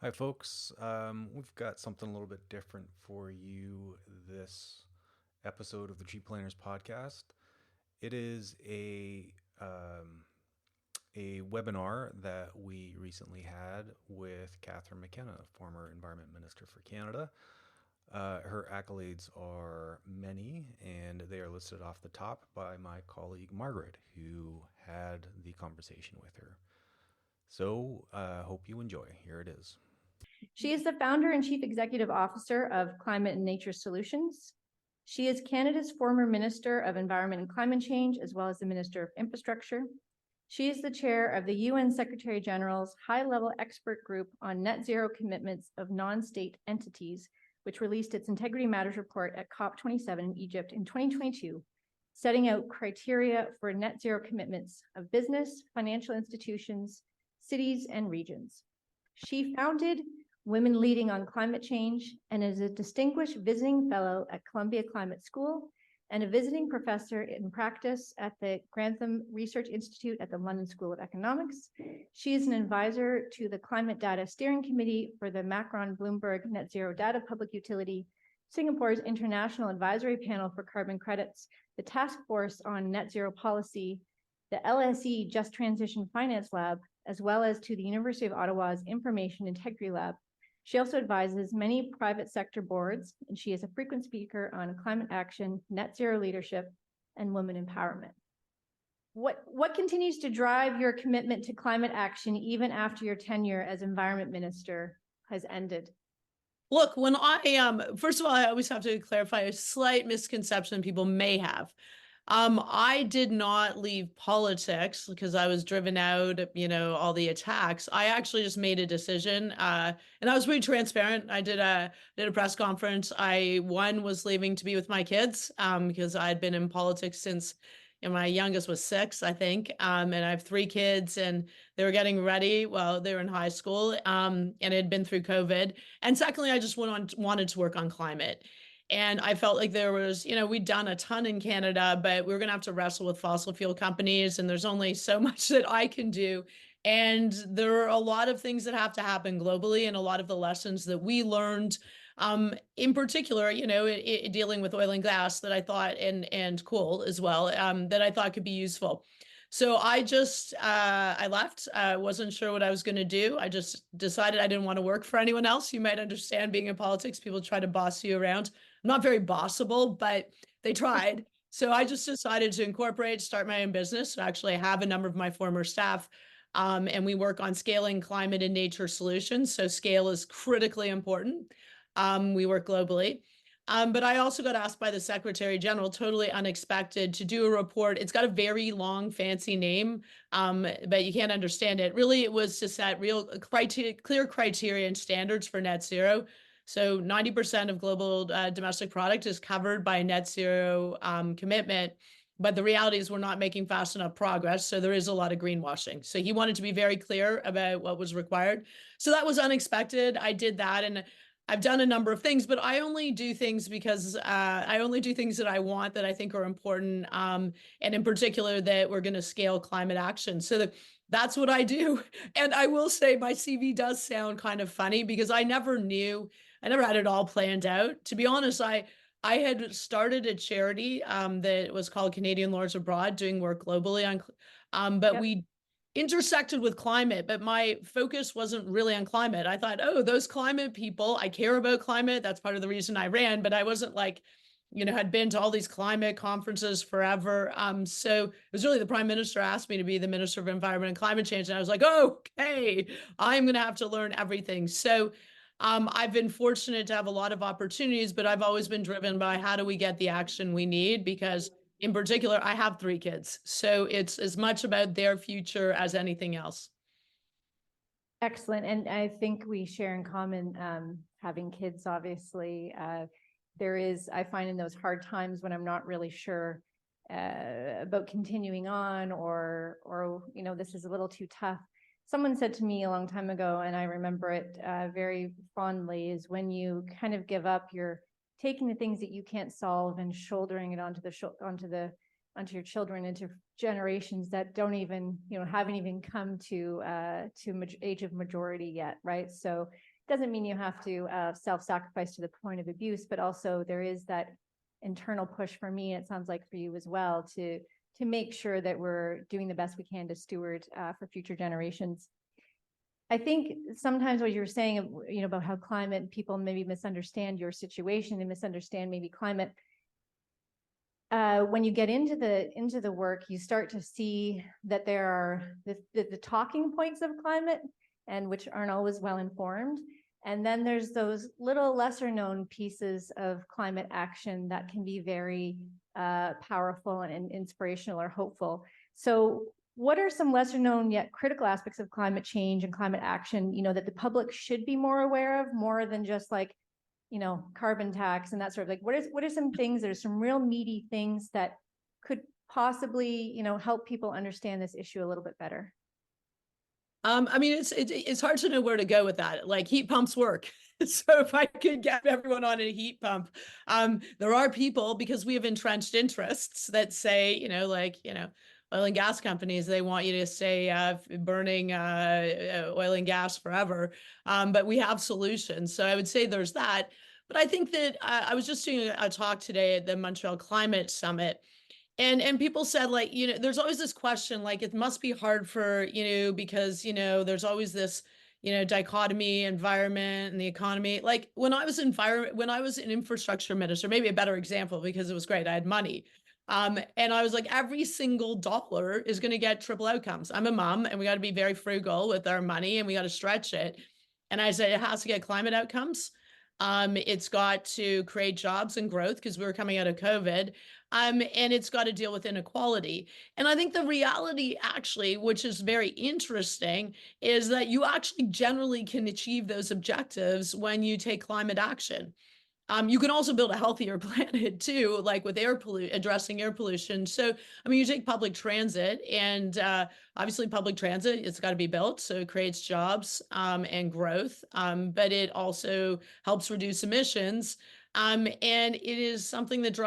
Hi, folks. We've got something a little bit different for you this episode of the G Planners podcast. It is a webinar that we recently had with Catherine McKenna, former Environment Minister for Canada. Her accolades are many, and they are listed off the top by my colleague Margaret, who had the conversation with her. So, hope you enjoy. Here it is. She is the founder and chief executive officer of Climate and Nature Solutions. She is Canada's former Minister of Environment and Climate Change, as well as the Minister of Infrastructure. She is the chair of the UN Secretary General's high-level expert group on net zero commitments of non-state entities, which released its Integrity Matters report at COP27 in Egypt in 2022, setting out criteria for net zero commitments of business, financial institutions, cities, and regions. She founded Women Leading on Climate Change and is a distinguished visiting fellow at Columbia Climate School and a visiting professor in practice at the Grantham Research Institute at the London School of Economics. She is an advisor to the Climate Data Steering Committee for the Macron-Bloomberg Net Zero Data Public Utility, Singapore's International Advisory Panel for Carbon Credits, the Task Force on Net Zero Policy, the LSE Just Transition Finance Lab, as well as to the University of Ottawa's Information Integrity Lab. She also advises many private sector boards, and she is a frequent speaker on climate action, net zero leadership, and women empowerment. What continues to drive your commitment to climate action even after your tenure as Environment Minister has ended? Look, when first of all, I always have to clarify a slight misconception people may have. I did not leave politics because I was driven out, all the attacks. I actually just made a decision, and I was pretty transparent. I did a press conference. One was leaving to be with my kids, because I had been in politics since my youngest was 6, I think, and I have 3 kids, and they were getting ready. Well, they were in high school, and it had been through COVID. And secondly, I just wanted to work on climate. And I felt like there was, we'd done a ton in Canada, but we were going to have to wrestle with fossil fuel companies. And there's only so much that I can do. And there are a lot of things that have to happen globally, and a lot of the lessons that we learned, in particular, dealing with oil and gas, that I thought, and coal as well, that I thought could be useful. So I left. I wasn't sure what I was going to do. I just decided I didn't want to work for anyone else. You might understand, being in politics, people try to boss you around. I'm not very bossable, but they tried. So I just decided to start my own business. I actually have a number of my former staff, and we work on scaling climate and nature solutions. So scale is critically important. We work globally. But I also got asked by the Secretary General, totally unexpected, to do a report. It's got a very long, fancy name, but you can't understand it. Really, it was to set real clear criteria and standards for net zero. So 90% of global domestic product is covered by a net zero commitment. But the reality is we're not making fast enough progress. So there is a lot of greenwashing. So he wanted to be very clear about what was required. So that was unexpected. I did that. And I've done a number of things, but I only do things because I only do things that I want, that I think are important, and in particular that we're going to scale climate action. So that's what I do. And I will say my CV does sound kind of funny because I never had it all planned out. To be honest, I had started a charity that was called Canadian Lawyers Abroad, doing work globally but Yep. we intersected with climate, but my focus wasn't really on climate. I thought, oh, those climate people, I care about climate. That's part of the reason I ran, but I wasn't like, had been to all these climate conferences forever. So it was really the Prime Minister asked me to be the Minister of Environment and Climate Change. And I was like, okay, I'm going to have to learn everything. So I've been fortunate to have a lot of opportunities, but I've always been driven by how do we get the action we need? Because in particular, I have 3 kids. So it's as much about their future as anything else. Excellent. And I think we share in common having kids, obviously. I find in those hard times when I'm not really sure about continuing on, or this is a little too tough. Someone said to me a long time ago, and I remember it very fondly, is when you kind of give up, you're taking the things that you can't solve and shouldering it onto your children, into generations that don't even, haven't even come to age of majority yet, right? So doesn't mean you have to self-sacrifice to the point of abuse, but also there is that internal push for me, and it sounds like for you as well, to make sure that we're doing the best we can to steward for future generations. I think sometimes what you were saying, about how climate people maybe misunderstand your situation and misunderstand maybe climate. When you get into the work, you start to see that there are the talking points of climate, and which aren't always well informed. And then there's those little lesser known pieces of climate action that can be very powerful and inspirational or hopeful. So what are some lesser known yet critical aspects of climate change and climate action, that the public should be more aware of, more than just like, carbon tax and that sort of, like, what are some things, there's some real meaty things that could possibly, help people understand this issue a little bit better? I mean, it's hard to know where to go with that. Like, heat pumps work. So if I could get everyone on a heat pump, there are people, because we have entrenched interests that say, oil and gas companies, they want you to stay burning oil and gas forever. But we have solutions. So I would say there's that. But I think that I was just doing a talk today at the Montreal Climate Summit. And people said, like, there's always this question, like, it must be hard for, because, there's always this, dichotomy, environment and the economy. Like, when I was an infrastructure minister, maybe a better example, because it was great, I had money. And I was like, every single dollar is going to get triple outcomes. I'm a mom, and we got to be very frugal with our money, and we got to stretch it. And I said, it has to get climate outcomes. It's got to create jobs and growth, because we were coming out of COVID. And it's got to deal with inequality. And I think the reality, actually, which is very interesting, is that you actually generally can achieve those objectives when you take climate action. You can also build a healthier planet too, like with addressing air pollution. So, I mean, you take public transit, and obviously public transit, it's got to be built. So it creates jobs and growth, but it also helps reduce emissions. And it is something that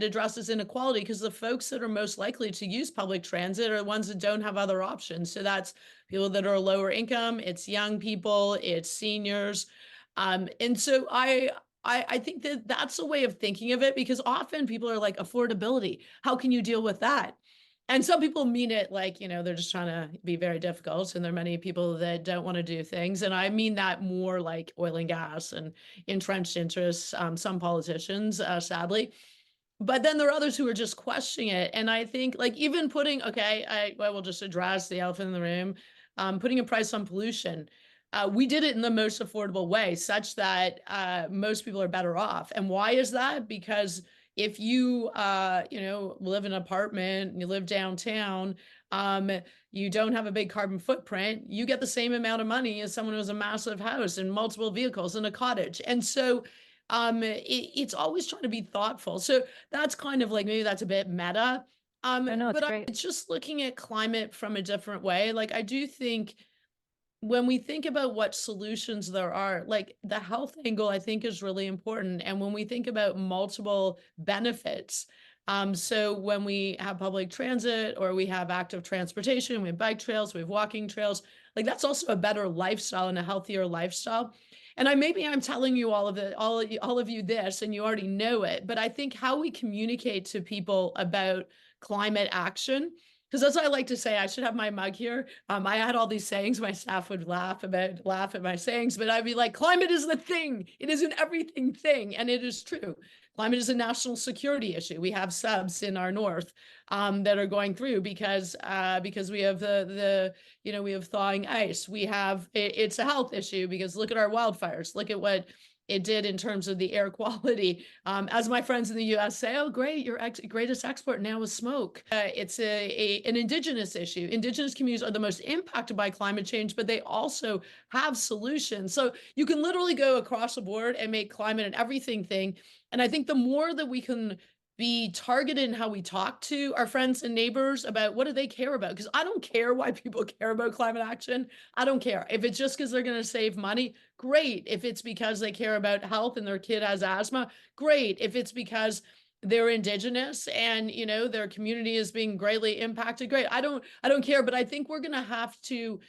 addresses inequality, because the folks that are most likely to use public transit are the ones that don't have other options. So that's people that are lower income, it's young people, it's seniors. And so I think that that's a way of thinking of it, because often people are like, affordability, how can you deal with that? And some people mean it like, they're just trying to be very difficult. And there are many people that don't want to do things. And I mean that more like oil and gas and entrenched interests, some politicians, sadly. But then there are others who are just questioning it. And I think, like, even putting, I will just address the elephant in the room, putting a price on pollution. We did it in the most affordable way, such that most people are better off. And why is that? Because if you, live in an apartment and you live downtown, you don't have a big carbon footprint, you get the same amount of money as someone who has a massive house and multiple vehicles and a cottage. And so it's always trying to be thoughtful. So that's kind of like, maybe that's a bit meta. No, it's But great. it's just looking at climate from a different way. Like, I do think when we think about what solutions there are, like, the health angle, I think, is really important. And when we think about multiple benefits, so when we have public transit, or we have active transportation, we have bike trails, we have walking trails, like, that's also a better lifestyle and a healthier lifestyle. And I'm telling you all of you this, and you already know it, but I think how we communicate to people about climate action, because as I like to say, I should have my mug here. I had all these sayings. My staff would laugh at my sayings, but I'd be like, climate is the thing. It is an everything thing. And it is true. Climate is a national security issue. We have subs in our north that are going through because we have we have thawing ice. It's a health issue, because look at our wildfires. Look at what it did in terms of the air quality. As my friends in the US say, oh, great, your greatest export now is smoke. It's an indigenous issue. Indigenous communities are the most impacted by climate change, but they also have solutions. So you can literally go across the board and make climate an everything thing. And I think the more that we can be targeted in how we talk to our friends and neighbors about what do they care about, because I don't care why people care about climate action. I don't care. If it's just because they're going to save money, great. If it's because they care about health and their kid has asthma, great. If it's because they're indigenous and their community is being greatly impacted, great. I don't care. But I think we're going to have to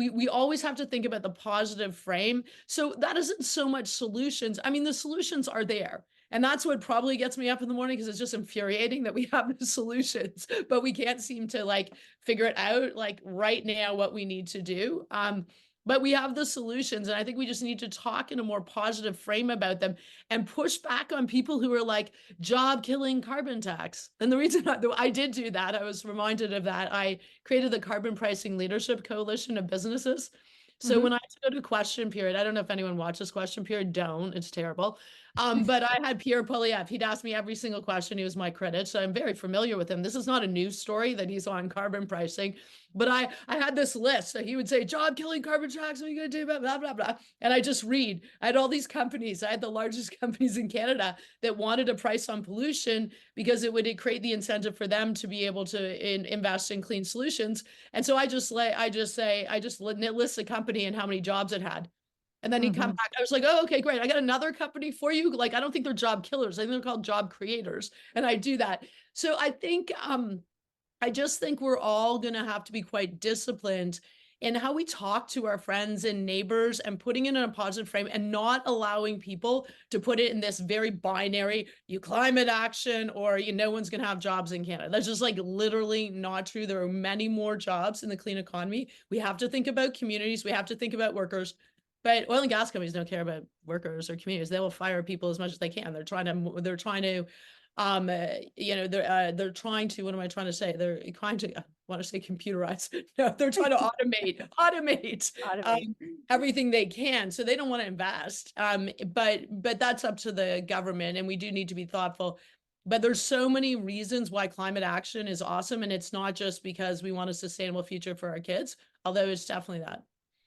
we always have to think about the positive frame. So that isn't so much solutions. I mean, the solutions are there. And that's what probably gets me up in the morning, because it's just infuriating that we have the solutions, but we can't seem to like figure it out like right now what we need to do. But we have the solutions, and I think we just need to talk in a more positive frame about them and push back on people who are like job killing carbon tax. And the reason I did do that, I was reminded of that. I created the Carbon Pricing Leadership Coalition of Businesses. So when I had to go to question period, I don't know if anyone watches question period, don't, it's terrible. But I had Pierre Poilievre. He'd ask me every single question. He was my critic, so I'm very familiar with him. This is not a news story that he's on carbon pricing, but I had this list. So he would say, job killing carbon tax, what are you going to do? Blah, blah, blah, blah. And I just read. I had all these companies. I had the largest companies in Canada that wanted a price on pollution because it would create the incentive for them to be able to invest in clean solutions. And so I just list the company and how many jobs it had. And then he'd come back. I was like, oh, okay, great. I got another company for you. Like, I don't think they're job killers. I think they're called job creators. And I do that. So I think, I just think we're all going to have to be quite disciplined in how we talk to our friends and neighbors, and putting it in a positive frame, and not allowing people to put it in this very binary, you climate action or no one's going to have jobs in Canada. That's just like literally not true. There are many more jobs in the clean economy. We have to think about communities. We have to think about workers. But oil and gas companies don't care about workers or communities. They will fire people as much as they can. They're trying to, they're trying to, what am I trying to say? They're trying to, I want to say computerize. No, they're trying to automate everything they can. So they don't want to invest. But that's up to the government, and we do need to be thoughtful. But there's so many reasons why climate action is awesome. And it's not just because we want a sustainable future for our kids, although it's definitely that.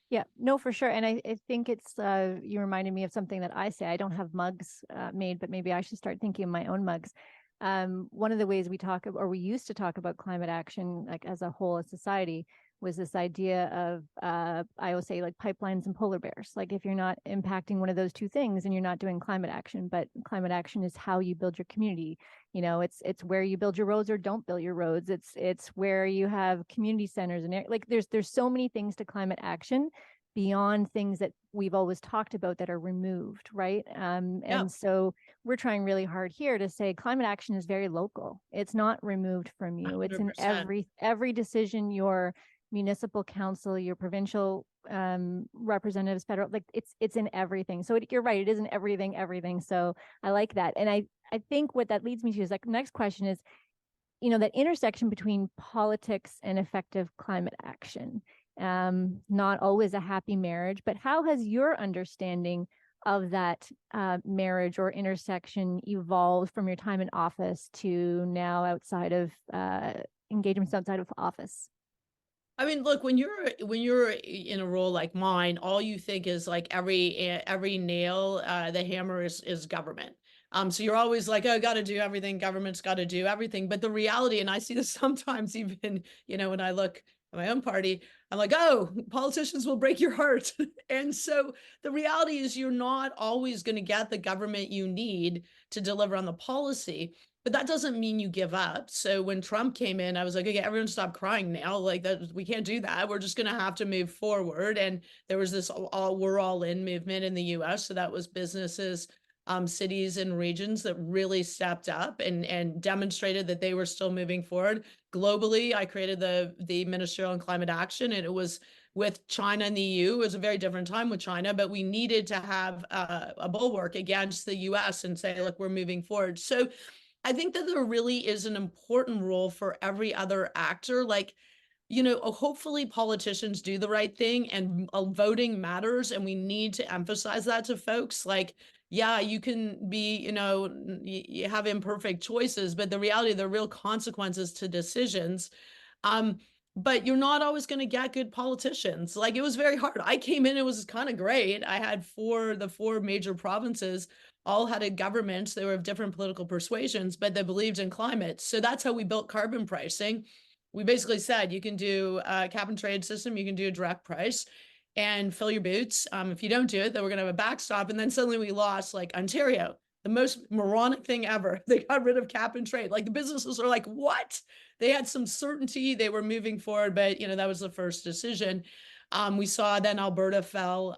Yeah, no, for sure. And I think it's, you reminded me of something that I say. I don't have mugs made, but maybe I should start thinking of my own mugs. One of the ways we talk, or we used to talk about climate action, like as a whole of society, was this idea of, I always say, like pipelines and polar bears. Like if you're not impacting one of those two things, and you're not doing climate action. But climate action is how you build your community. It's where you build your roads or don't build your roads. It's where you have community centers, and like there's so many things to climate action beyond things that we've always talked about that are removed, right? And so we're trying really hard here to say climate action is very local. It's not removed from you. 100%. It's in every decision your municipal council, your provincial representatives, federal, like it's in everything. So you're right, it isn't everything. So I like that. And I think what that leads me to is like the next question is, that intersection between politics and effective climate action. Not always a happy marriage, but how has your understanding of that marriage or intersection evolved from your time in office to now outside of engagements outside of office? I mean, look, when you're in a role like mine, all you think is like every nail, the hammer is government. So you're always like, oh, got to do everything. Government's got to do everything. But the reality, and I see this sometimes even, when I look at my own party, I'm like, oh, politicians will break your heart. And so the reality is you're not always going to get the government you need to deliver on the policy. But that doesn't mean you give up. So when Trump came in, I was like, okay, everyone stop crying now. Like that, we can't do that. We're just going to have to move forward. And there was this we're all in movement in the US. So that was businesses, cities and regions that really stepped up and demonstrated that they were still moving forward. Globally, I created the Ministerial on Climate Action, and it was with China and the EU. It was a very different time with China, but we needed to have a bulwark against the US and say, look, we're moving forward. So I think that there really is an important role for every other actor. Like, hopefully politicians do the right thing, and voting matters. And we need to emphasize that to folks. Like, yeah, you can be, you have imperfect choices, but the reality, there are real consequences to decisions. But you're not always going to get good politicians. Like it was very hard. I came in, it was kind of great. I had the four major provinces all had a government. They were of different political persuasions, but they believed in climate. So that's how we built carbon pricing. We basically said, you can do a cap and trade system, you can do a direct price and fill your boots. If you don't do it, then we're going to have a backstop. And then suddenly we lost like Ontario, the most moronic thing ever. They got rid of cap and trade. Like the businesses are like, what? They had some certainty, they were moving forward, but that was the first decision. We saw then Alberta fell.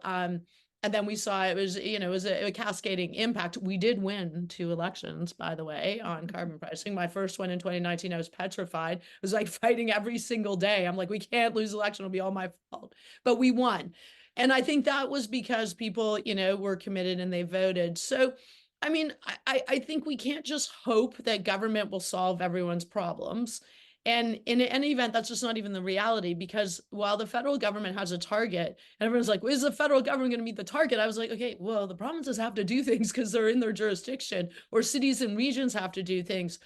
And then we saw it was, it was a cascading impact. We did win 2 elections, by the way, on carbon pricing. My first one in 2019, I was petrified. I was like fighting every single day. I'm like, we can't lose election. It'll be all my fault. But we won. And I think that was because people, were committed and they voted. So, I mean, I think we can't just hope that government will solve everyone's problems. And in any event, that's just not even the reality, because while the federal government has a target and everyone's like, well, is the federal government going to meet the target? I was like, okay, well, the provinces have to do things because they're in their jurisdiction, or cities and regions have to do things,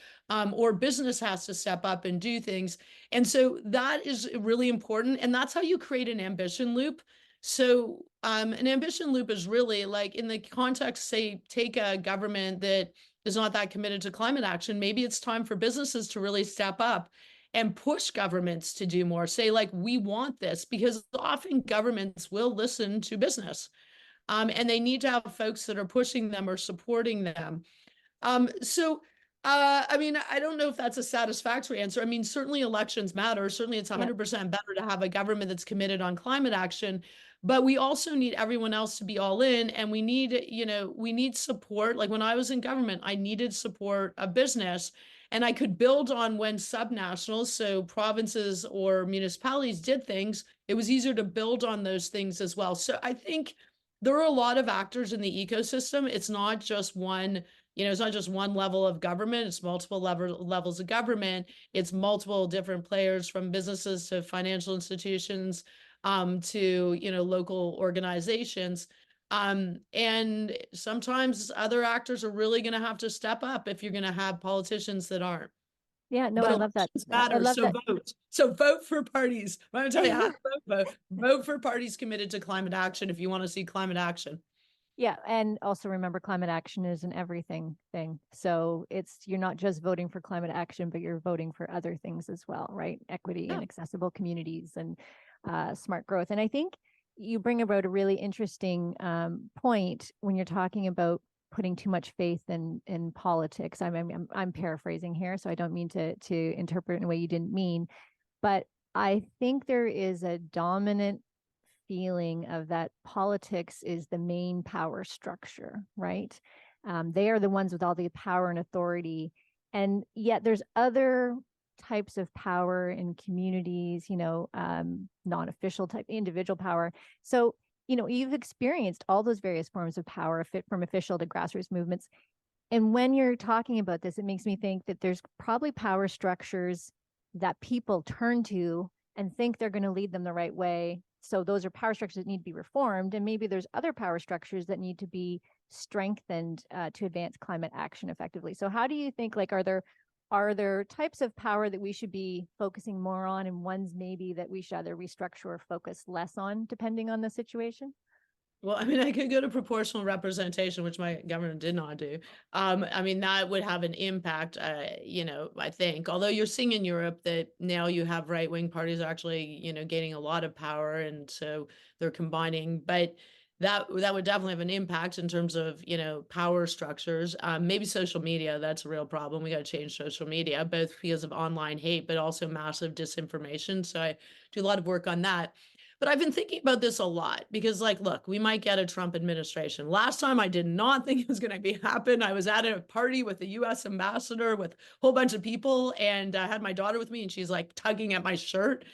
or business has to step up and do things. And so that is really important. And that's how you create an ambition loop. So an ambition loop is really like, in the context, say, take a government that is not that committed to climate action, maybe it's time for businesses to really step up and push governments to do more. Say, like, we want this, because often governments will listen to business, and they need to have folks that are pushing them or supporting them. I mean, I don't know if that's a satisfactory answer. I mean, certainly elections matter. Certainly it's 100% better to have a government that's committed on climate action, but we also need everyone else to be all in. And we need, we need support. Like when I was in government, I needed support of business, and I could build on when subnationals, so provinces or municipalities, did things. It was easier to build on those things as well. So I think there are a lot of actors in the ecosystem. It's not just one, it's not just one level of government, it's multiple levels of government. It's multiple different players, from businesses to financial institutions, to, local organizations. And sometimes other actors are really going to have to step up if you're going to have politicians that aren't. Yeah, no, But I love that. elections I matter, love so that. vote. So vote for parties. I'm going to tell you how to vote. Vote for parties committed to climate action if you want to see climate action. Yeah, and also remember, climate action is an everything thing. So you're not just voting for climate action, but you're voting for other things as well, right? Equity and accessible communities and smart growth. And I think you bring about a really interesting point when you're talking about putting too much faith in politics. I'm paraphrasing here, so I don't mean to interpret in a way you didn't mean, but I think there is a dominant feeling of that politics is the main power structure, right? They are the ones with all the power and authority, and yet there's other types of power in communities, non-official type individual power. So you've experienced all those various forms of power, from official to grassroots movements. And when you're talking about this, it makes me think that there's probably power structures that people turn to and think they're going to lead them the right way. So those are power structures that need to be reformed. And maybe there's other power structures that need to be strengthened to advance climate action effectively. So how do you think, like, are there types of power that we should be focusing more on, and ones maybe that we should either restructure or focus less on, depending on the situation? Well, I mean, I could go to proportional representation, which my government did not do. I mean, that would have an impact, I think. Although you're seeing in Europe that now you have right-wing parties actually, gaining a lot of power, and so they're combining. But that would definitely have an impact in terms of, power structures. Maybe social media, that's a real problem. We got to change social media, both because of online hate, but also massive disinformation. So I do a lot of work on that. But I've been thinking about this a lot because, like, look, we might get a Trump administration. Last time I did not think it was going to happen. I was at a party with the US ambassador with a whole bunch of people, and I had my daughter with me, and she's like tugging at my shirt.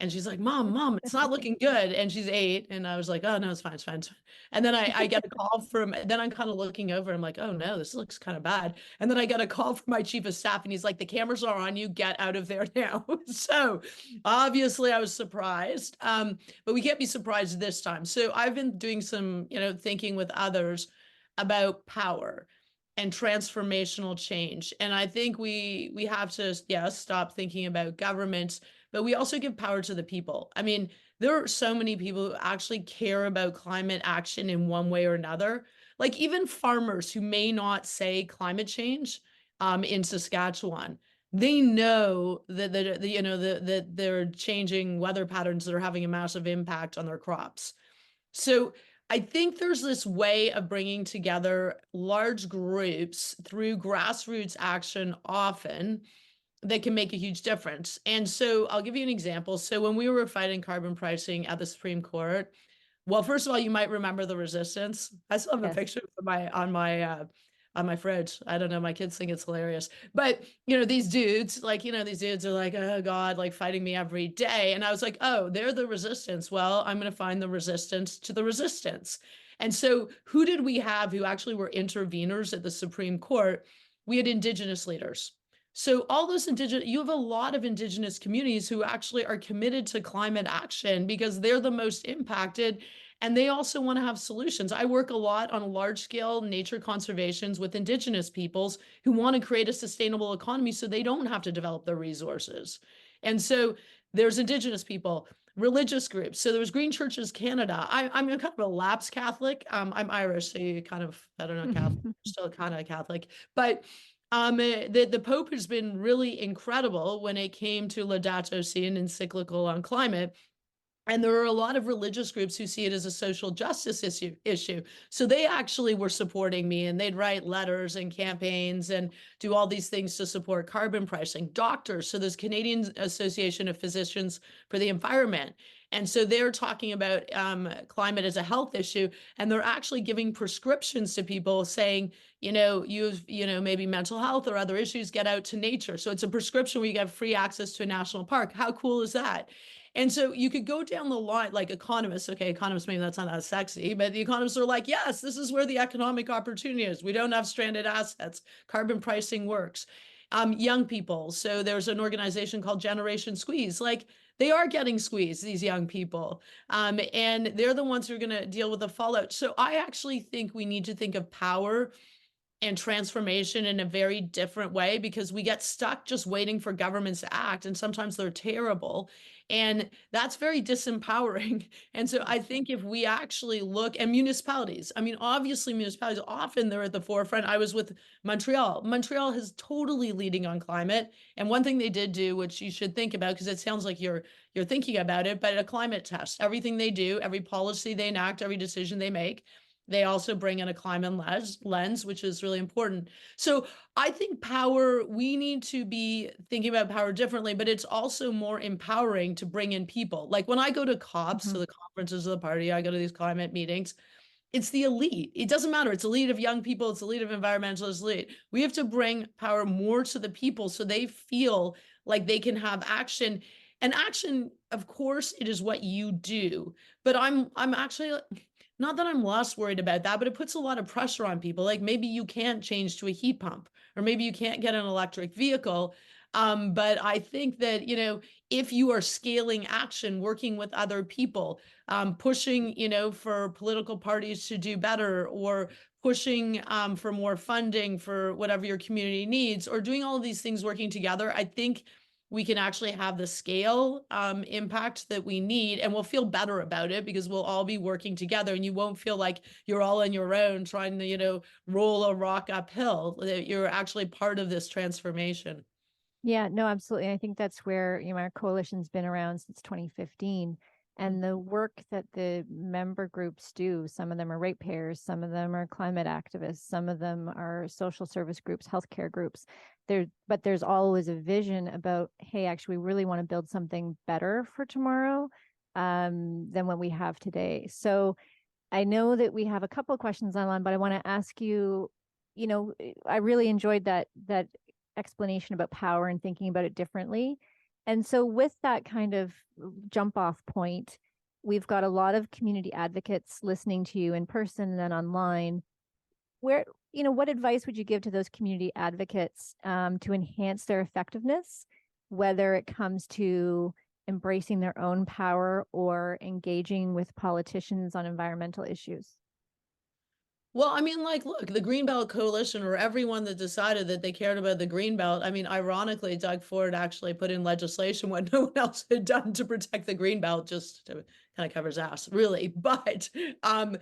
And she's like, Mom, it's not looking good. And she's 8. And I was like, oh, no, it's fine, it's fine, it's fine. And then I get a call then I'm kind of looking over. I'm like, oh, no, this looks kind of bad. And then I get a call from my chief of staff, and he's like, the cameras are on you. Get out of there now. So obviously I was surprised, but we can't be surprised this time. So I've been doing some, thinking with others about power and transformational change. And I think we have to, stop thinking about governments, but we also give power to the people. I mean, there are so many people who actually care about climate action in one way or another. Like even farmers who may not say climate change, in Saskatchewan, they know that that they're changing weather patterns that are having a massive impact on their crops. So I think there's this way of bringing together large groups through grassroots action often, that can make a huge difference. And so I'll give you an example. So when we were fighting carbon pricing at the Supreme Court, well, first of all, you might remember the resistance. I still have a Yes. picture of on my fridge. I don't know. My kids think it's hilarious. But these dudes, these dudes are like, oh God, like fighting me every day. And I was like, oh, they're the resistance. Well, I'm gonna find the resistance to the resistance. And so who did we have who actually were interveners at the Supreme Court? We had Indigenous leaders. So all those you have a lot of Indigenous communities who actually are committed to climate action because they're the most impacted, and they also want to have solutions. I work a lot on large scale nature conservations with Indigenous peoples who want to create a sustainable economy so they don't have to develop their resources. And so there's Indigenous people, religious groups. So there's Green Churches Canada. I'm kind of a lapsed Catholic. I'm Irish, so you kind of, I don't know, Catholic, still kind of Catholic, but the Pope has been really incredible when it came to Laudato Si, an encyclical on climate. And there are a lot of religious groups who see it as a social justice issue. So they actually were supporting me, and they'd write letters and campaigns and do all these things to support carbon pricing. Doctors, so there's Canadian Association of Physicians for the Environment. And so they're talking about climate as a health issue, and they're actually giving prescriptions to people saying, you've, maybe mental health or other issues, get out to nature. So it's a prescription where you get free access to a national park. How cool is that? And so you could go down the line, like economists. Okay, economists, maybe that's not that sexy, but the economists are like, yes, this is where the economic opportunity is. We don't have stranded assets. Carbon pricing works. Young people. So there's an organization called Generation Squeeze. Like, they are getting squeezed, these young people. And they're the ones who are going to deal with the fallout. So I actually think we need to think of power and transformation in a very different way, because we get stuck just waiting for governments to act, and sometimes they're terrible, and that's very disempowering. And so I think if we actually look, and municipalities, I mean, obviously municipalities, often they're at the forefront. I was with Montreal is totally leading on climate, and one thing they did do, which you should think about, because it sounds like you're thinking about it, but a climate test. Everything they do, every policy they enact, every decision they make, they also bring in a climate lens, which is really important. So I think power, we need to be thinking about power differently, but it's also more empowering to bring in people. Like when I go to COPs, so the conferences of the party, I go to these climate meetings, it's the elite. It doesn't matter. It's elite of young people. It's elite of environmentalists, elite. We have to bring power more to the people so they feel like they can have action. And action, of course, it is what you do. But I'm actually, not that I'm less worried about that, but it puts a lot of pressure on people. Like maybe you can't change to a heat pump, or maybe you can't get an electric vehicle. But I think that, if you are scaling action, working with other people, pushing, for political parties to do better, or pushing for more funding for whatever your community needs, or doing all of these things working together, I think we can actually have the scale impact that we need, and we'll feel better about it because we'll all be working together, and you won't feel like you're all on your own trying to, roll a rock uphill. That you're actually part of this transformation. Yeah, no, absolutely. I think that's where, our coalition's been around since 2015. And the work that the member groups do, some of them are ratepayers, some of them are climate activists, some of them are social service groups, healthcare groups. But there's always a vision about, hey, actually, we really want to build something better for tomorrow than what we have today. So I know that we have a couple of questions online, but I want to ask you, I really enjoyed that explanation about power and thinking about it differently. And so with that kind of jump off point, we've got a lot of community advocates listening to you in person and then online. What advice would you give to those community advocates to enhance their effectiveness, whether it comes to embracing their own power or engaging with politicians on environmental issues? Well, I mean, like, look, the Greenbelt Coalition, or everyone that decided that they cared about the Greenbelt. I mean, ironically, Doug Ford actually put in legislation what no one else had done to protect the Greenbelt, just to kind of cover his ass, really. But that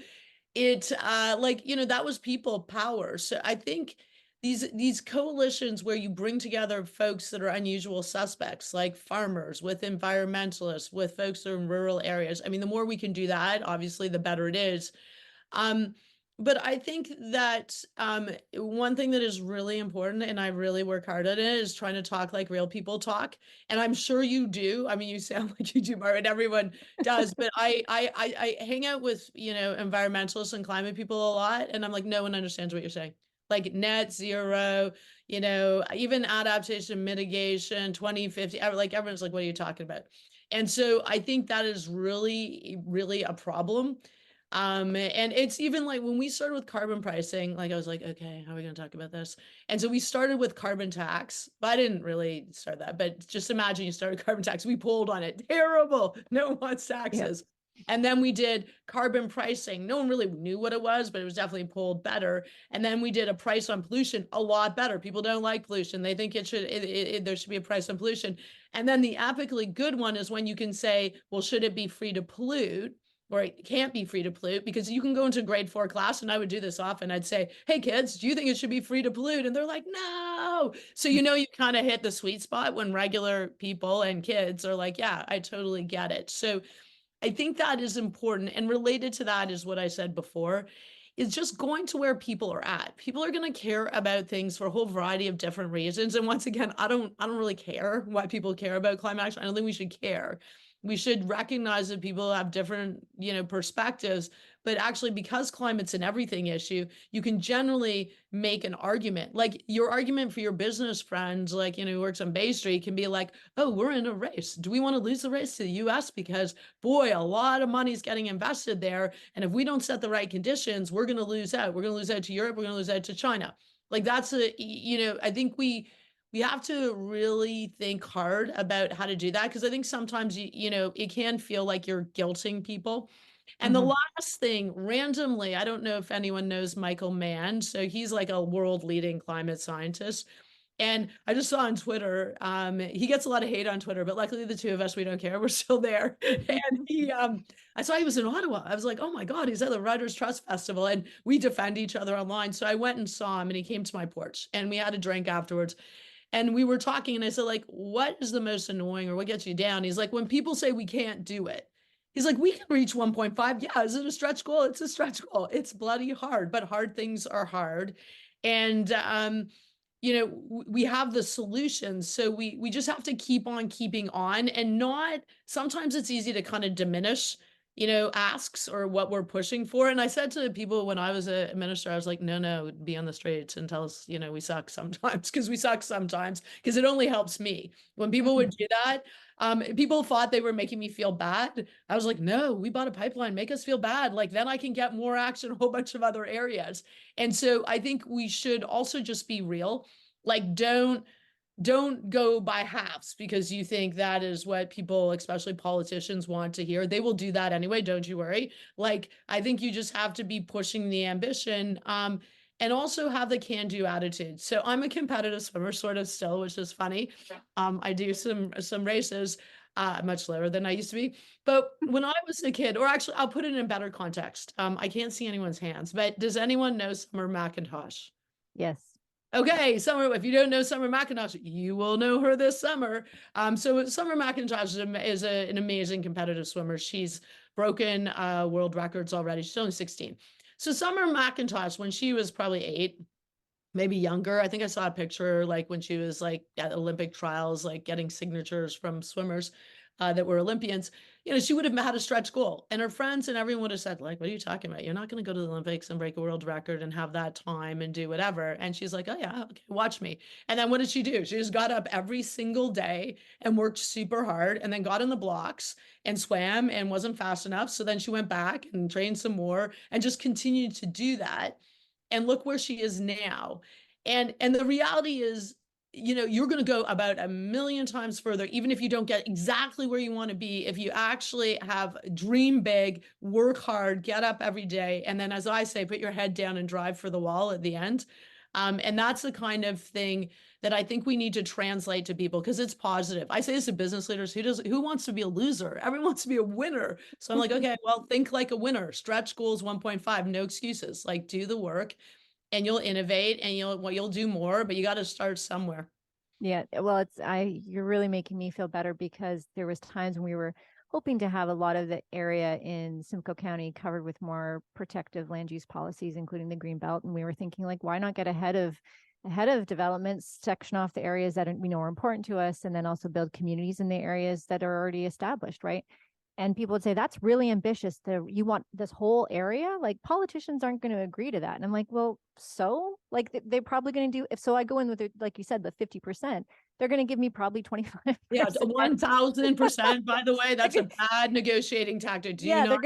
was people power. So I think these coalitions where you bring together folks that are unusual suspects, like farmers with environmentalists, with folks that are in rural areas. I mean, the more we can do that, obviously, the better it is. But I think that one thing that is really important, and I really work hard at it, is trying to talk like real people talk. And I'm sure you do. I mean, you sound like you do, Margaret. Everyone does. But I hang out with, environmentalists and climate people a lot, and I'm like, no one understands what you're saying. Like net zero, even adaptation, mitigation, 2050. Like everyone's like, what are you talking about? And so I think that is really, really a problem. And it's even like when we started with carbon pricing, like I was like, okay, how are we going to talk about this? And so we started with carbon tax, but I didn't really start that, but just imagine you started carbon tax. We pulled on it. Terrible. No one wants taxes. And then we did carbon pricing. No one really knew what it was, but it was definitely pulled better. And then we did a price on pollution, a lot better. People don't like pollution. They think there should be a price on pollution. And then the epically good one is when you can say, well, should it be free to pollute? Or it can't be free to pollute, because you can go into a grade 4 class, and I would do this often. I'd say, hey kids, do you think it should be free to pollute? And they're like, no. So, you kind of hit the sweet spot when regular people and kids are like, yeah, I totally get it. So I think that is important. And related to that is what I said before, is just going to where people are at. People are going to care about things for a whole variety of different reasons. And once again, I don't really care why people care about climate action. I don't think we should care. We should recognize that people have different, perspectives, but actually, because climate's an everything issue, you can generally make an argument. Like your argument for your business friends, like, who works on Bay Street, can be like, oh, we're in a race. Do we want to lose the race to the US? Because boy, a lot of money is getting invested there. And if we don't set the right conditions, we're going to lose out. We're going to lose out to Europe. We're going to lose out to China. Like that's I think we have to really think hard about how to do that, because I think sometimes it can feel like you're guilting people. And the last thing, randomly, I don't know if anyone knows Michael Mann. So he's like a world leading climate scientist. And I just saw on Twitter, he gets a lot of hate on Twitter, but luckily the two of us, we don't care. We're still there. And I saw he was in Ottawa. I was like, oh my God, he's at the Writers Trust Festival, and we defend each other online. So I went and saw him, and he came to my porch, and we had a drink afterwards. And we were talking, and I said, like, what is the most annoying, or what gets you down? He's like, when people say we can't do it. He's like, we can reach 1.5. Yeah, is it a stretch goal? It's a stretch goal. It's bloody hard, but hard things are hard. And we have the solutions. So we just have to keep on keeping on, and not, sometimes it's easy to kind of diminish asks or what we're pushing for. And I said to people when I was a minister, I was like, no, be on the streets and tell us, we suck sometimes, because we suck sometimes, because it only helps me. When people would do that, people thought they were making me feel bad. I was like, no, we bought a pipeline, make us feel bad. Like then I can get more action in a whole bunch of other areas. And so I think we should also just be real. Like don't go by halves because you think that is what people, especially politicians, want to hear. They will do that anyway, don't you worry. Like I think you just have to be pushing the ambition, and also have the can-do attitude. So I'm a competitive swimmer sort of still, which is funny. I do some races, much lower than I used to be. But when I was a kid, or actually I'll put it in better context. I can't see anyone's hands, but does anyone know Summer McIntosh? Yes. Okay, Summer, if you don't know Summer McIntosh, you will know her this summer. So Summer McIntosh is an amazing competitive swimmer. She's broken world records already. She's only 16. So Summer McIntosh, when she was probably 8, maybe younger, I think I saw a picture like when she was like at Olympic trials, like getting signatures from swimmers that were Olympians. She would have had a stretch goal, and her friends and everyone would have said, like, what are you talking about? You're not going to go to the Olympics and break a world record and have that time and do whatever. And she's like, oh yeah, okay, watch me. And then what did she do? She just got up every single day and worked super hard, and then got in the blocks and swam and wasn't fast enough. So then she went back and trained some more and just continued to do that. And look where she is now. And the reality is, you're going to go about a million times further, even if you don't get exactly where you want to be, if you actually have dream big, work hard, get up every day, and then, as I say, put your head down and drive for the wall at the end. And that's the kind of thing that I think we need to translate to people, because it's positive. I say this to business leaders: who wants to be a loser? Everyone wants to be a winner. So I'm like, okay, well, think like a winner. Stretch goals 1.5, no excuses. Like, do the work, and you'll innovate, and you'll do more, but you got to start somewhere. Yeah, well, you're really making me feel better, because there was times when we were hoping to have a lot of the area in Simcoe County covered with more protective land use policies, including the green belt. And we were thinking, like, why not get ahead of developments, section off the areas that we know are important to us, and then also build communities in the areas that are already established, right? And people would say, that's really ambitious. You want this whole area? Like, politicians aren't going to agree to that. And I'm like, well, so like they're probably going to do, if so I go in with, like you said, the 50%, they're going to give me probably 25%. Yeah, 1000%. By the way, that's a bad negotiating tactic. Do Yeah, not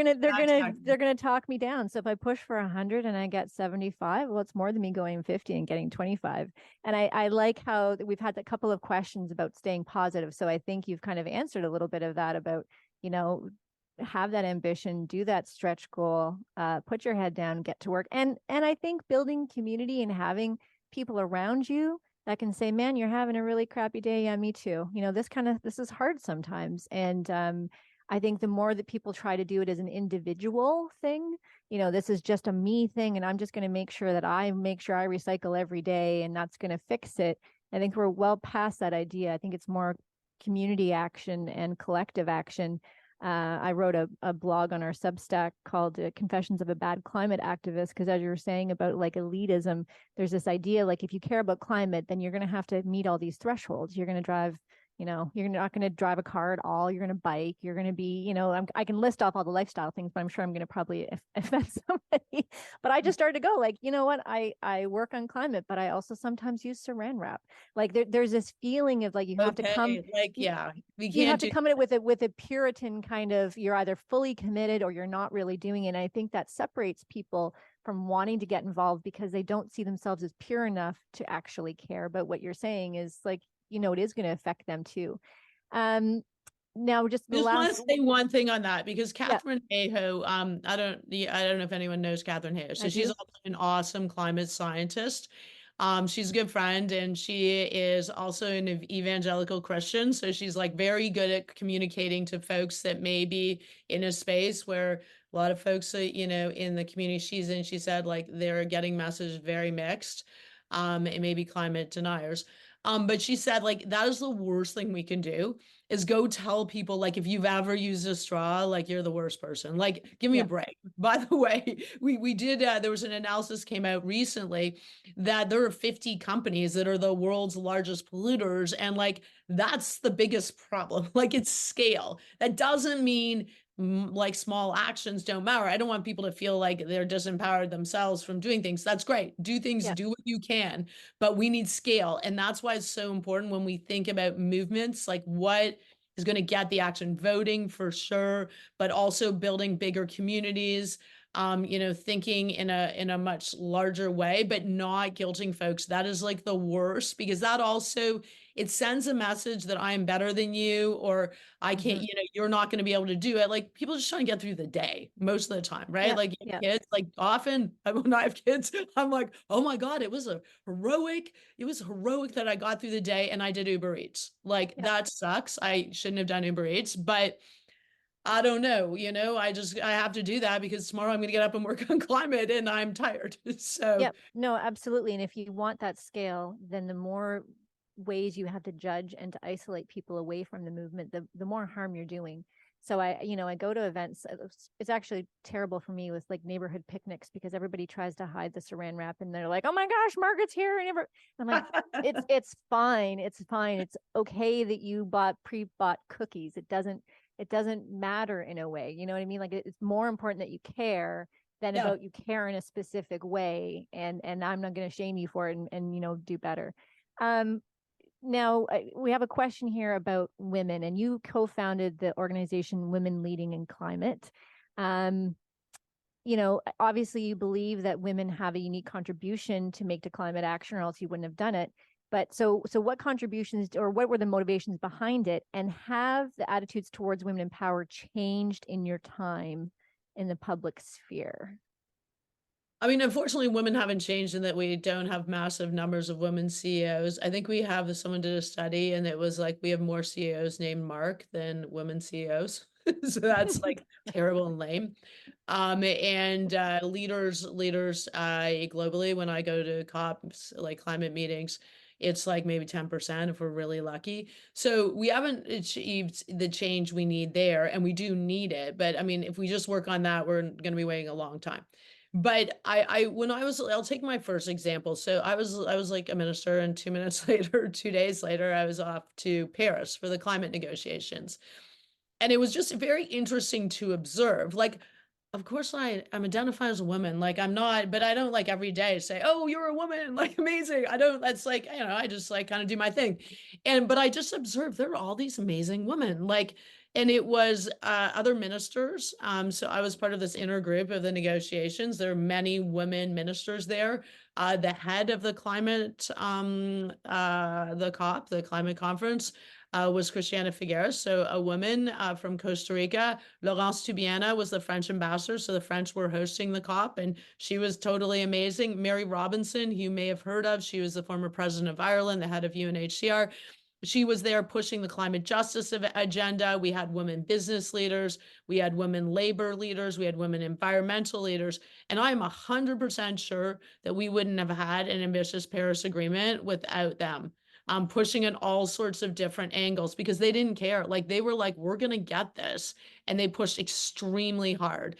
they're gonna talk me down. So if I push for 100 and I get 75, well, it's more than me going 50 and getting 25. And I like how we've had a couple of questions about staying positive. So I think you've kind of answered a little bit of that about, have that ambition, do that stretch goal, put your head down, get to work. And I think building community and having people around you that can say, man, you're having a really crappy day. Yeah, me too. This is hard sometimes. And I think the more that people try to do it as an individual thing, this is just a me thing, and I'm just going to make sure I recycle every day, and that's going to fix it. I think we're well past that idea. I think it's more community action and collective action. I wrote a blog on our Substack called Confessions of a Bad Climate Activist, because as you were saying about like elitism, there's this idea, like, if you care about climate, then you're going to have to meet all these thresholds. You're going to drive, you're not going to drive a car at all. You're going to bike. You're going to be, I can list off all the lifestyle things, but I'm sure I'm going to probably offend somebody. But I just started to go, like, you know what? I work on climate, but I also sometimes use saran wrap. Like there's this feeling of like, you have to come, like, yeah, you have to come at it with a Puritan kind of, you're either fully committed or you're not really doing it. And I think that separates people from wanting to get involved because they don't see themselves as pure enough to actually care. But what you're saying is like, it is going to affect them too. Now just the just want last to say one thing on that, because Catherine Hayhoe, I don't know if anyone knows Catherine Hayhoe. So she's also an awesome climate scientist. She's a good friend, and she is also an evangelical Christian. So she's like very good at communicating to folks that may be in a space where a lot of folks, in the community she's in, she said, like, they're getting message very mixed, and maybe climate deniers. But she said, like, that is the worst thing we can do, is go tell people, like, if you've ever used a straw, like, you're the worst person. Like, give me a break. By the way, we did, there was an analysis came out recently that there are 50 companies that are the world's largest polluters. And like, that's the biggest problem. Like, it's scale. That doesn't mean like small actions don't matter. I don't want people to feel like they're disempowered themselves from doing things. That's great. Do things, do what you can, but we need scale. And that's why it's so important when we think about movements, like what is going to get the action, voting for sure, but also building bigger communities, thinking in a much larger way, but not guilting folks. That is like the worst, because that also, it sends a message that I am better than you, or I can't, you're not going to be able to do it. Like, people are just trying to get through the day most of the time, right? Like kids, like often when I have kids, I'm like, oh my God, it was heroic that I got through the day and I did Uber Eats. Like, that sucks. I shouldn't have done Uber Eats, but I don't know, I have to do that because tomorrow I'm going to get up and work on climate and I'm tired. So, no, absolutely. And if you want that scale, then the more ways you have to judge and to isolate people away from the movement, the more harm you're doing. So I go to events. It's actually terrible for me with like neighborhood picnics, because everybody tries to hide the saran wrap and they're like, oh my gosh, Margaret's here. And I'm like, it's fine. It's fine. It's okay that you pre-bought cookies. It doesn't matter in a way, you know what I mean? Like, it's more important that you care than about you care in a specific way. And I'm not going to shame you for it and do better. Now we have a question here about women, and you co-founded the organization Women Leading in Climate. Obviously you believe that women have a unique contribution to make to climate action, or else you wouldn't have done it. But so what contributions, or what were the motivations behind it? And have the attitudes towards women in power changed in your time in the public sphere? I mean, unfortunately, women haven't changed in that we don't have massive numbers of women CEOs. I think we have, someone did a study and it was like, we have more CEOs named Mark than women CEOs. So that's like terrible and lame. And leaders globally, when I go to COPs, like climate meetings, It's like maybe 10% if we're really lucky. So we haven't achieved the change we need there, and we do need it. But I mean, if we just work on that, we're going to be waiting a long time. But when I was, I'll take my first example. So I was like a minister, and 2 minutes later, 2 days later, I was off to Paris for the climate negotiations. And it was just very interesting to observe. Like, of course I'm identified as a woman. Like I'm not, but I don't like every day say, oh, you're a woman, like amazing. I don't, that's like, I just like kind of do my thing. But I just observed there were all these amazing women. Like, and it was other ministers. So I was part of this inner group of the negotiations. There are many women ministers there. The head of the climate, the COP, the climate conference, was Christiana Figueres, so a woman from Costa Rica. Laurence Tubiana was the French ambassador, so the French were hosting the COP, and she was totally amazing. Mary Robinson, who you may have heard of, she was the former president of Ireland, the head of UNHCR. She was there pushing the climate justice agenda. We had women business leaders. We had women labor leaders. We had women environmental leaders. And I'm 100% sure that we wouldn't have had an ambitious Paris Agreement without them. Pushing in all sorts of different angles because they didn't care. Like they were like, we're going to get this. And they pushed extremely hard.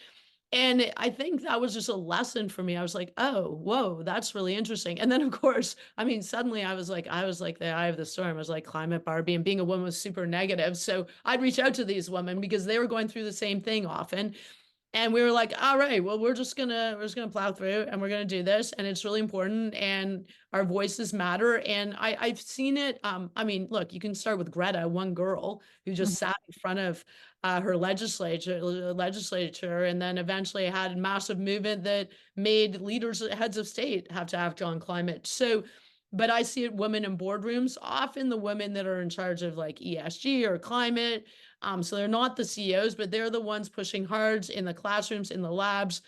And I think that was just a lesson for me. I was like, oh, whoa, that's really interesting. And then of course, I mean, suddenly I was like the eye of the storm. I was like climate Barbie, and being a woman was super negative. So I'd reach out to these women because they were going through the same thing often. And we were like, all right, well, we're just gonna plow through, and we're gonna do this, and it's really important, and our voices matter. And I've seen it. I mean, look, you can start with Greta, one girl who just sat in front of her legislature, and then eventually had a massive movement that made leaders, heads of state, have to act on climate. So, but I see it women in boardrooms, often the women that are in charge of like ESG or climate. So they're not the CEOs, but they're the ones pushing hard in the classrooms, in the labs,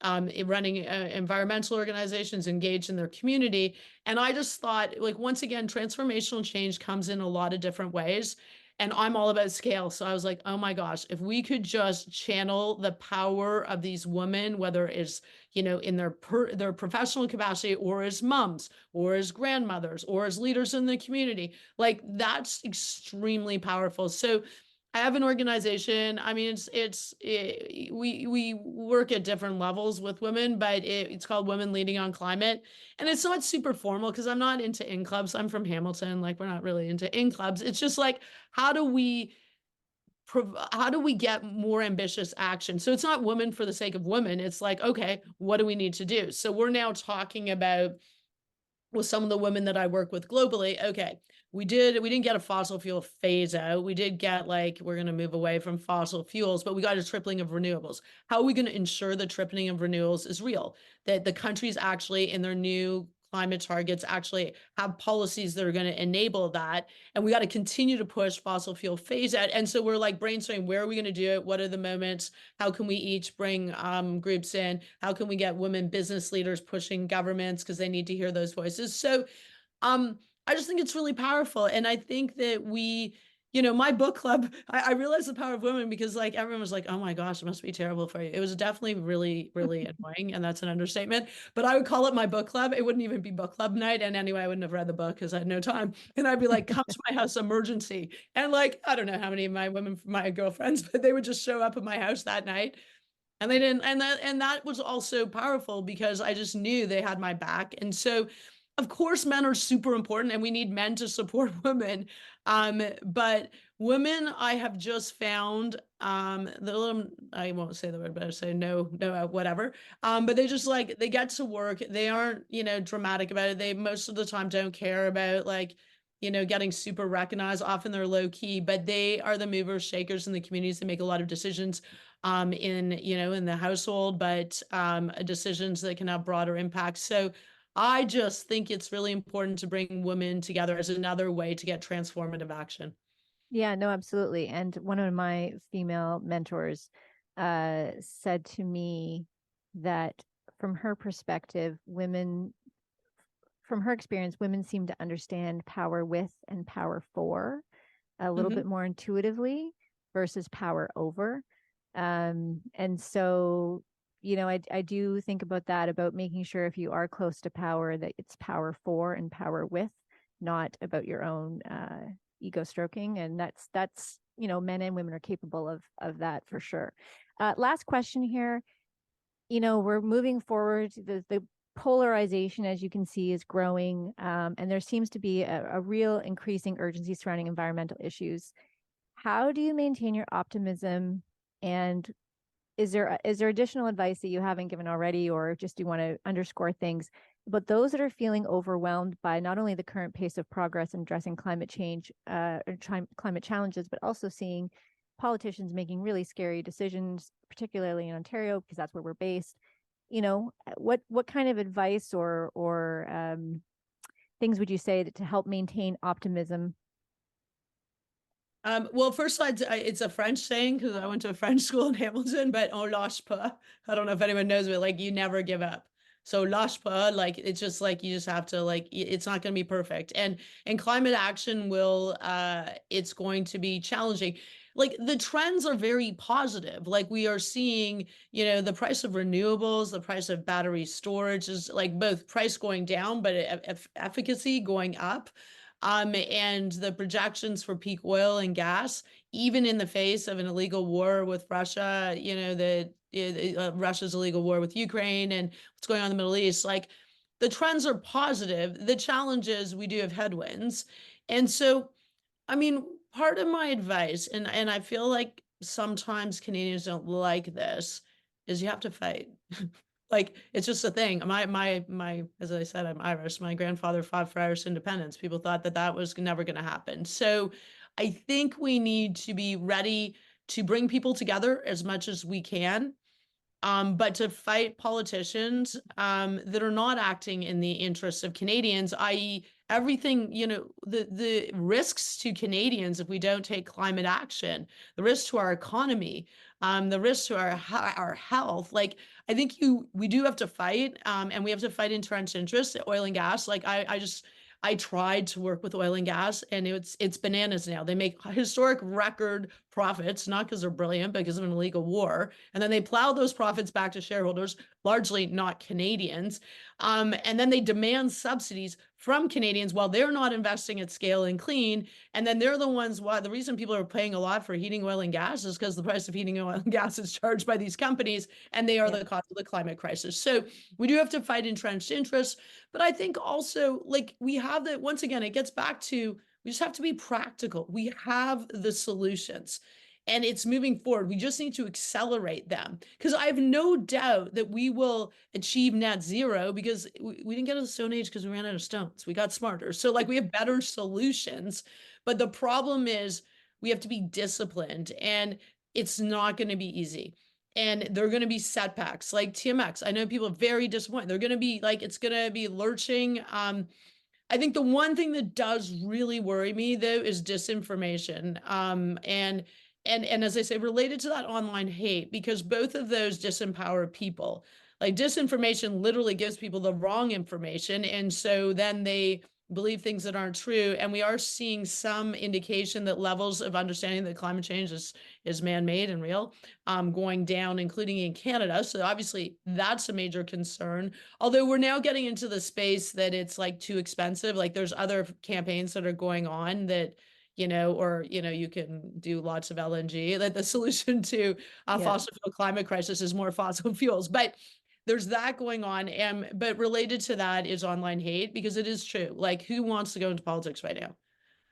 running environmental organizations, engaged in their community. And I just thought, like, once again, transformational change comes in a lot of different ways. And I'm all about scale. So I was like, oh my gosh, if we could just channel the power of these women, whether it's, in their professional capacity, or as moms, or as grandmothers, or as leaders in the community, like that's extremely powerful. So I have an organization. I mean, we work at different levels with women, but it's called Women Leading on Climate, and it's not super formal because I'm not into in clubs. I'm from Hamilton, like we're not really into in clubs. It's just like how do we get more ambitious action? So it's not women for the sake of women. It's like, okay, what do we need to do? So we're now talking about with some of the women that I work with globally. Okay, we didn't get a fossil fuel phase out. We did get like, we're going to move away from fossil fuels, but we got a tripling of renewables. How are we going to ensure the tripling of renewables is real? That the countries actually in their new climate targets actually have policies that are going to enable that. And we got to continue to push fossil fuel phase out. And so we're like brainstorming, where are we going to do it? What are the moments? How can we each bring groups in? How can we get women business leaders pushing governments because they need to hear those voices? So I just think it's really powerful. And I think that my book club, I realized the power of women because like everyone was like, oh my gosh, it must be terrible for you. It was definitely really, really annoying. And that's an understatement, but I would call it my book club. It wouldn't even be book club night. And anyway, I wouldn't have read the book because I had no time. And I'd be like, come to my house, emergency. And like, I don't know how many of my girlfriends, but they would just show up at my house that night. And they didn't, and that was also powerful because I just knew they had my back. And so of course, men are super important and we need men to support women. But women, I have just found, I won't say the word, but I say no, whatever. But they just like, they get to work. They aren't, dramatic about it. They most of the time don't care about like, getting super recognized. Often they're low key, but they are the movers, shakers in the communities. They make a lot of decisions in the household, but decisions that can have broader impacts. So I just think it's really important to bring women together as another way to get transformative action. Yeah, no, absolutely. And one of my female mentors said to me that from her perspective, from her experience, women seem to understand power with and power for a little bit more intuitively versus power over. And so I do think about that, about making sure if you are close to power, that it's power for and power with, not about your own ego stroking. And that's men and women are capable of that for sure. Last question here. We're moving forward. The polarization, as you can see, is growing, and there seems to be a real increasing urgency surrounding environmental issues. How do you maintain your optimism, and is there additional advice that you haven't given already, or just do you want to underscore things? But those that are feeling overwhelmed by not only the current pace of progress in addressing climate change or climate challenges, but also seeing politicians making really scary decisions, particularly in Ontario, because that's where we're based. What kind of advice or things would you say to help maintain optimism? Well, first, it's a French saying because I went to a French school in Hamilton, but on lâche pas. I don't know if anyone knows, but like you never give up. So lâche pas, like it's just like you just have to it's not going to be perfect. And climate action it's going to be challenging. Like the trends are very positive. Like we are seeing, the price of renewables, the price of battery storage is like both price going down, but efficacy going up. And the projections for peak oil and gas, even in the face of an illegal war with Russia, Russia's illegal war with Ukraine and what's going on in the Middle East, like the trends are positive. The challenge is we do have headwinds. And so, I mean, part of my advice, and I feel like sometimes Canadians don't like this, is you have to fight. Like it's just a thing. My as I said, I'm Irish. My grandfather fought for Irish independence. People thought that was never going to happen. So I think we need to be ready to bring people together as much as we can, but to fight politicians that are not acting in the interests of Canadians, i.e., everything, the risks to Canadians if we don't take climate action, the risks to our economy, the risks to our health. Like, I think we do have to fight, and we have to fight entrenched interests, oil and gas. Like, I tried to work with oil and gas, and it's bananas now. They make historic record profits, not because they're brilliant, but because of an illegal war. And then they plow those profits back to shareholders, largely not Canadians. And then they demand subsidies from Canadians while they're not investing at scale and clean. And then they're the ones the reason people are paying a lot for heating oil and gas is because the price of heating oil and gas is charged by these companies, and they are the cause of the climate crisis. So we do have to fight entrenched interests. But I think also, like, we have that, once again, it gets back to, we just have to be practical. We have the solutions and it's moving forward. We just need to accelerate them, because I have no doubt that we will achieve net zero, because we didn't get to the Stone Age because we ran out of stones. We got smarter. So like we have better solutions, but the problem is we have to be disciplined, and it's not going to be easy. And there are going to be setbacks like TMX. I know people are very disappointed. They're going to be like, it's going to be lurching. I think the one thing that does really worry me though is disinformation. And as I say, related to that online hate, because both of those disempower people. Like disinformation literally gives people the wrong information, and so then they believe things that aren't true. And we are seeing some indication that levels of understanding that climate change is man-made and real, going down, including in Canada. So obviously that's a major concern. Although we're now getting into the space that it's like too expensive. Like there's other campaigns that are going on that, you can do lots of LNG. That the solution to fossil fuel climate crisis is more fossil fuels. But there's that going on. But related to that is online hate, because it is true. Like, who wants to go into politics right now?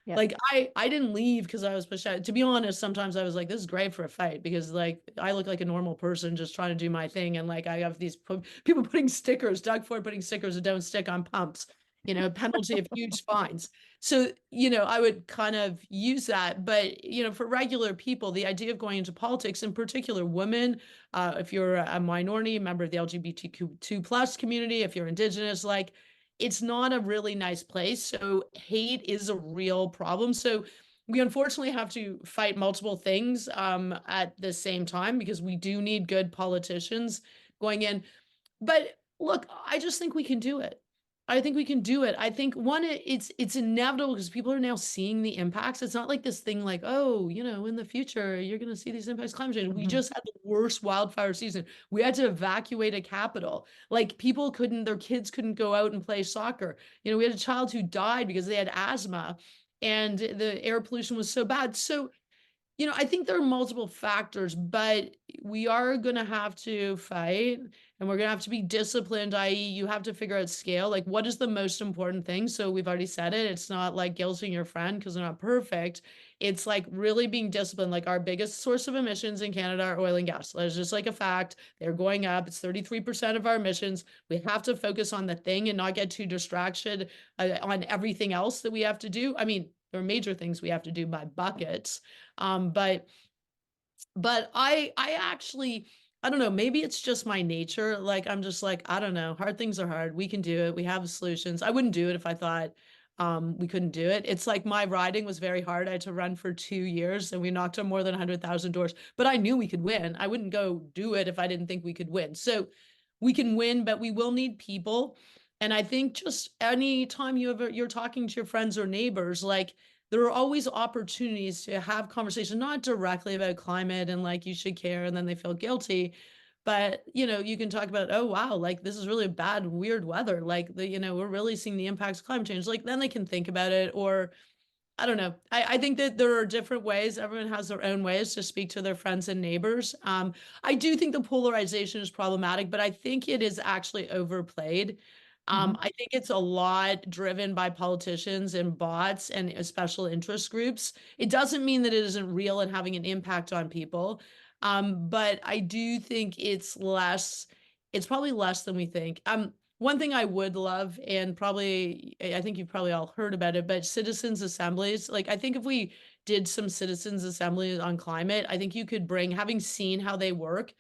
Yep. Like I didn't leave because I was pushed out. To be honest, sometimes I was like, this is great for a fight, because like I look like a normal person just trying to do my thing. And like I have these people putting stickers, Doug Ford putting stickers that don't stick on pumps, penalty of huge fines. So, I would kind of use that. But, for regular people, the idea of going into politics, in particular women, if you're a minority member of the LGBTQ2 plus community, if you're Indigenous, like, it's not a really nice place. So hate is a real problem. So we unfortunately have to fight multiple things at the same time, because we do need good politicians going in. But look, I just think we can do it. I think we can do it. I think one, it's inevitable because people are now seeing the impacts. It's not like this thing like, oh, in the future, you're going to see these impacts, climate change. We just had the worst wildfire season. We had to evacuate a capital. Like their kids couldn't go out and play soccer. We had a child who died because they had asthma and the air pollution was so bad. So I think there are multiple factors, but we are going to have to fight and we're going to have to be disciplined, i.e., you have to figure out scale. Like, what is the most important thing? So, we've already said it. It's not like guilting your friend because they're not perfect. It's like really being disciplined. Like, our biggest source of emissions in Canada are oil and gas. That's just like a fact. They're going up. It's 33% of our emissions. We have to focus on the thing and not get too distracted on everything else that we have to do. I mean, there are major things we have to do by buckets. But I actually, I don't know, maybe it's just my nature. Like, I'm just like, I don't know, hard things are hard. We can do it. We have solutions. I wouldn't do it if I thought we couldn't do it. It's like my riding was very hard. I had to run for 2 years and we knocked on more than 100,000 doors, but I knew we could win. I wouldn't go do it if I didn't think we could win. So we can win, but we will need people. And I think just anytime you're talking to your friends or neighbors, like, there are always opportunities to have conversation, not directly about climate and like you should care and then they feel guilty, but you can talk about, oh wow, like this is really bad, weird weather, like we're really seeing the impacts of climate change. Like then they can think about it, or I don't know. I think that there are different ways. Everyone has their own ways to speak to their friends and neighbors. I do think the polarization is problematic, but I think it is actually overplayed. I think it's a lot driven by politicians and bots and special interest groups. It doesn't mean that it isn't real and having an impact on people. But I do think it's probably less than we think. One thing I would love, and probably, I think you've probably all heard about it, but citizens assemblies. Like, I think if we did some citizens assemblies on climate, I think you could bring, having seen how they work,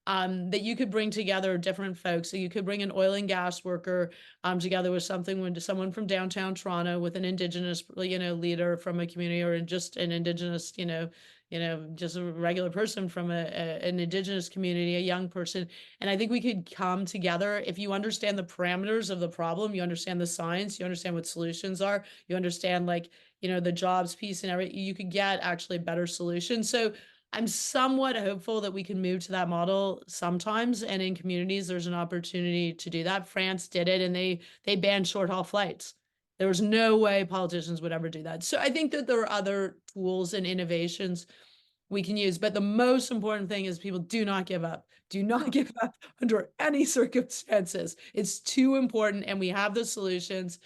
that you could bring together different folks. So you could bring an oil and gas worker together with someone from downtown Toronto, with an Indigenous, leader from a community, or just an Indigenous, just a regular person from an Indigenous community, a young person. And I think we could come together. If you understand the parameters of the problem, you understand the science, you understand what solutions are, you understand the jobs piece and everything, you could get actually better solutions. So I'm somewhat hopeful that we can move to that model sometimes, and in communities there's an opportunity to do that. France did it, and they banned short haul flights. There was no way politicians would ever do that. So I think that there are other tools and innovations we can use, but the most important thing is people do not give up. Do not give up under any circumstances. It's too important, and we have the solutions.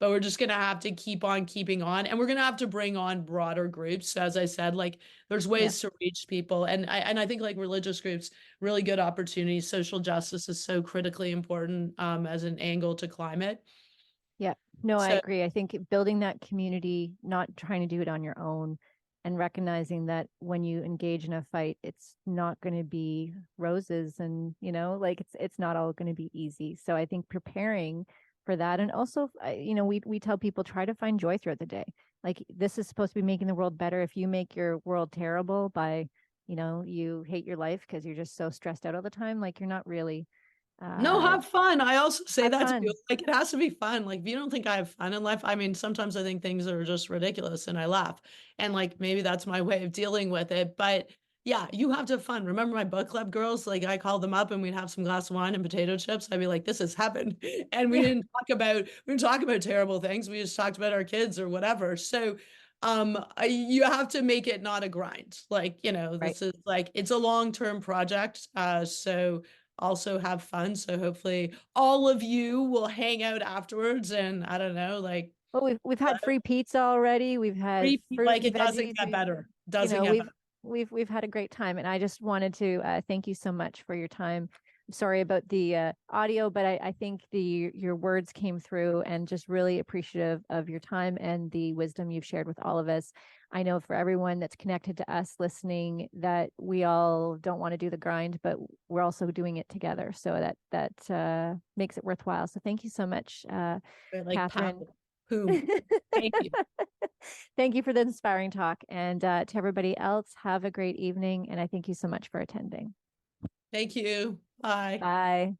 But we're just going to have to keep on keeping on, and we're going to have to bring on broader groups. So as I said, like, there's ways to reach people. And I think like religious groups, really good opportunities. Social justice is so critically important as an angle to climate. Yeah, no, I agree. I think building that community, not trying to do it on your own, and recognizing that when you engage in a fight, it's not going to be roses, and like it's not all going to be easy. So I think preparing for that, and also we tell people, try to find joy throughout the day. Like, this is supposed to be making the world better. If you make your world terrible by you hate your life because you're just so stressed out all the time, like, you're not really no, have fun. I also say that to people. Like, it has to be fun. Like, if you don't think I have fun in life, I mean, sometimes I think things are just ridiculous and I laugh. And like, maybe that's my way of dealing with it. But yeah, you have to have fun. Remember my book club girls? Like, I called them up and we'd have some glass of wine and potato chips. I'd be like, this has happened. And we didn't talk about terrible things. We just talked about our kids or whatever. So you have to make it not a grind. Like, this is like, it's a long-term project. So also have fun. So hopefully all of you will hang out afterwards, and I don't know, like, well, we've had free pizza already. We've had fruit, like, it veggies. doesn't get better. Doesn't get better. We've had a great time, and I just wanted to thank you so much for your time. I'm sorry about the audio, but I think your words came through, and just really appreciative of your time and the wisdom you've shared with all of us. I know for everyone that's connected to us listening, that we all don't want to do the grind, but we're also doing it together. So that makes it worthwhile. So thank you so much, Catherine. Thank you. Thank you for the inspiring talk. And to everybody else, have a great evening. And I thank you so much for attending. Thank you. Bye. Bye.